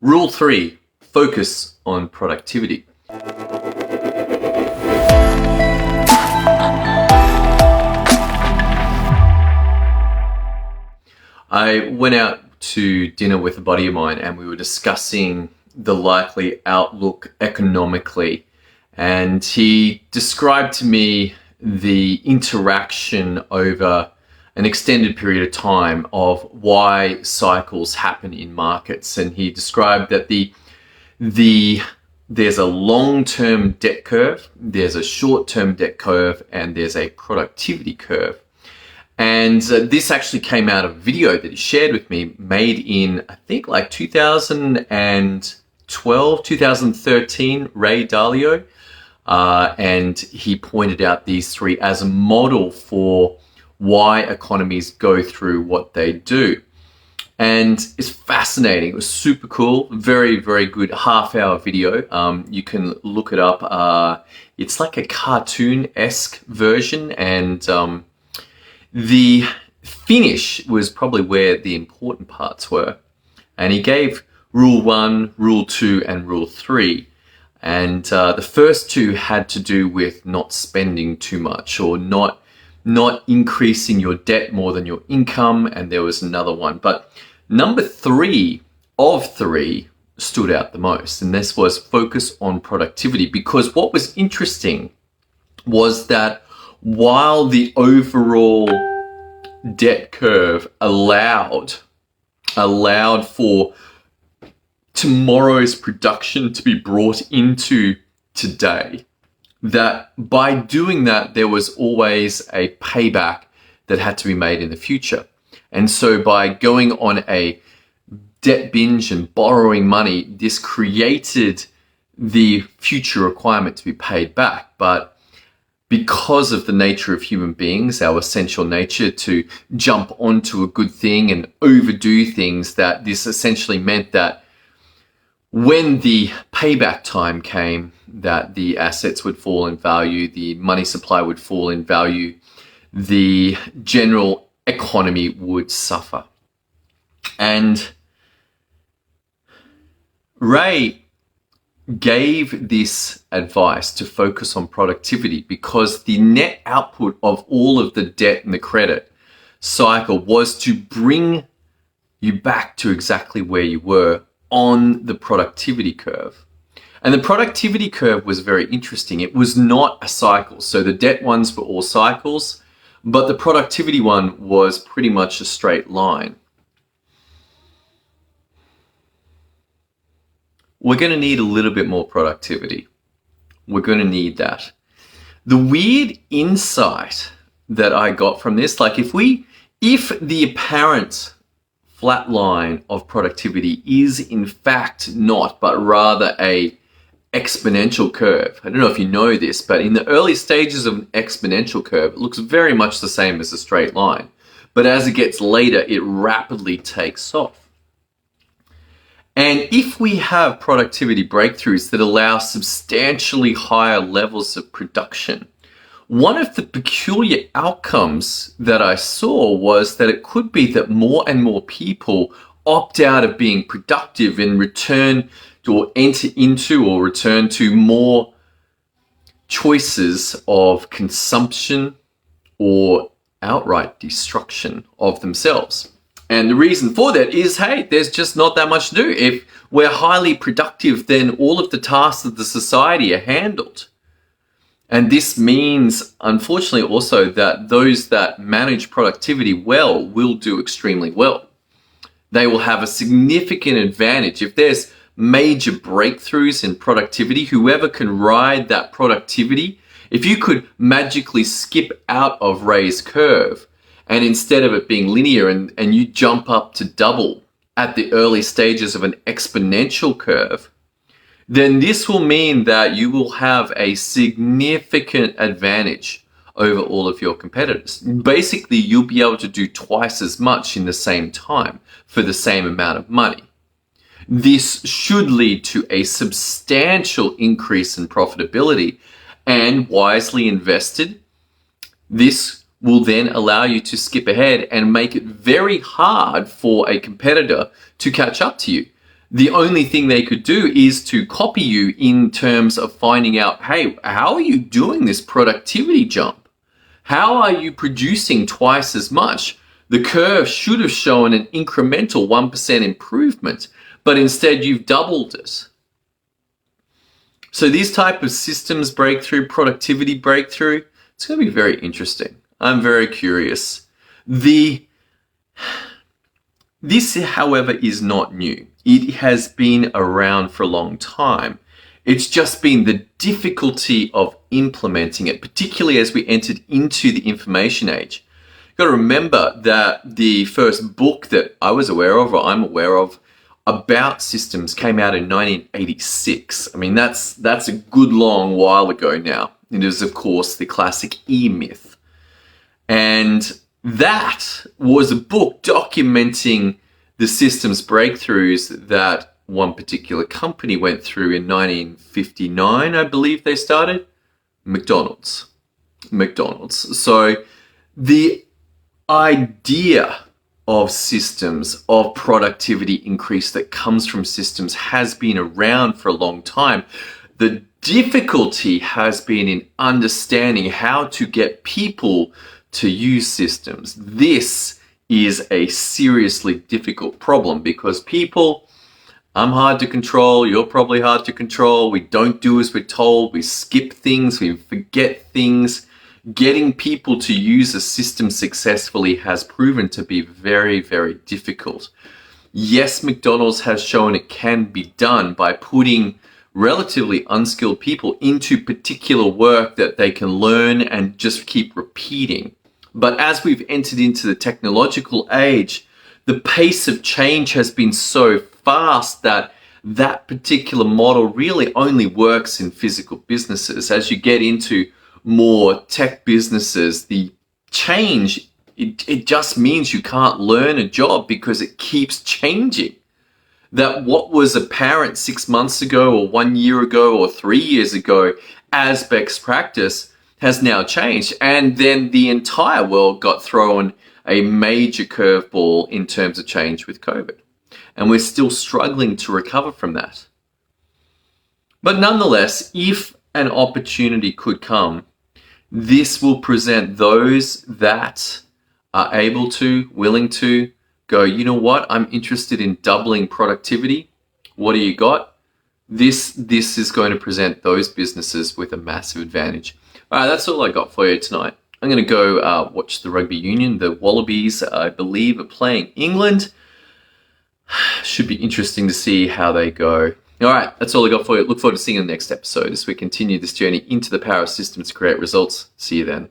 Rule 3, focus on productivity. I went out to dinner with a buddy of mine and we were discussing the likely outlook economically. And he described to me the interaction over an extended period of time of why cycles happen in markets. And he described that there's a long-term debt curve, there's a short-term debt curve, and there's a productivity curve. And this actually came out of a video that he shared with me, made in, I think, like 2012, 2013, Ray Dalio. And he pointed out these three as a model for why economies go through what they do. And it's fascinating. It was super cool. Very, very good half-hour video. You can look it up. It's like a cartoon-esque version, and the finish was probably where the important parts were. And he gave rule 1, rule 2, and rule 3. And the first two had to do with not spending too much, or not increasing your debt more than your income. And there was another one. But number 3 of 3 stood out the most. And this was focus on productivity, because what was interesting was that while the overall debt curve allowed for tomorrow's production to be brought into today, that by doing that, there was always a payback that had to be made in the future. And so by going on a debt binge and borrowing money, this created the future requirement to be paid back. But because of the nature of human beings, our essential nature to jump onto a good thing and overdo things, that this essentially meant that when the payback time came, that the assets would fall in value, the money supply would fall in value, the general economy would suffer. And Ray gave this advice to focus on productivity because the net output of all of the debt and the credit cycle was to bring you back to exactly where you were on the productivity curve. And the productivity curve was very interesting. It was not a cycle. So the debt ones were all cycles, but the productivity one was pretty much a straight line. We're going to need a little bit more productivity. We're going to need that. The weird insight that I got from this, like if the apparent flat line of productivity is in fact not, but rather a exponential curve. I don't know if you know this, but in the early stages of an exponential curve, it looks very much the same as a straight line. But as it gets later, it rapidly takes off. And if we have productivity breakthroughs that allow substantially higher levels of production, one of the peculiar outcomes that I saw was that it could be that more and more people opt out of being productive and return to, or enter into, or return to more choices of consumption or outright destruction of themselves. And the reason for that is, hey, there's just not that much to do. If we're highly productive, then all of the tasks of the society are handled. And this means, unfortunately, also that those that manage productivity well will do extremely well. They will have a significant advantage. If there's major breakthroughs in productivity, whoever can ride that productivity, if you could magically skip out of Ray's curve, and instead of it being linear and you jump up to double at the early stages of an exponential curve, then this will mean that you will have a significant advantage over all of your competitors. Basically, you'll be able to do twice as much in the same time for the same amount of money. This should lead to a substantial increase in profitability, and wisely invested, this will then allow you to skip ahead and make it very hard for a competitor to catch up to you. The only thing they could do is to copy you in terms of finding out, hey, how are you doing this productivity jump? How are you producing twice as much? The curve should have shown an incremental 1% improvement, but instead you've doubled it. So these type of systems breakthrough, productivity breakthrough, it's going to be very interesting. I'm very curious. This, however, is not new. It has been around for a long time. It's just been the difficulty of implementing it, particularly as we entered into the information age. You've got to remember that the first book that I was aware of, or I'm aware of, about systems came out in 1986. I mean, that's a good long while ago now. It is, of course, the classic E-Myth. And that was a book documenting the systems breakthroughs that one particular company went through in 1959, I believe they started. McDonald's. So the idea of systems, of productivity increase that comes from systems has been around for a long time. The difficulty has been in understanding how to get people to use systems. This is a seriously difficult problem because people, I'm hard to control, you're probably hard to control, we don't do as we're told, we skip things, we forget things. Getting people to use a system successfully has proven to be very, very difficult. Yes, McDonald's has shown it can be done by putting relatively unskilled people into particular work that they can learn and just keep repeating. But as we've entered into the technological age, the pace of change has been so fast that that particular model really only works in physical businesses. As you get into more tech businesses, the change, it just means you can't learn a job because it keeps changing. That what was apparent 6 months ago or 1 year ago or 3 years ago as best practice has now changed. And then the entire world got thrown a major curveball in terms of change with COVID. And we're still struggling to recover from that. But nonetheless, if an opportunity could come, this will present those that are able to, willing to go, you know what, I'm interested in doubling productivity. What do you got? This is going to present those businesses with a massive advantage. All right, that's all I got for you tonight. I'm going to go watch the rugby union. The Wallabies, I believe, are playing England. Should be interesting to see how they go. All right, that's all I got for you. Look forward to seeing you in the next episode as we continue this journey into the power of systems to create results. See you then.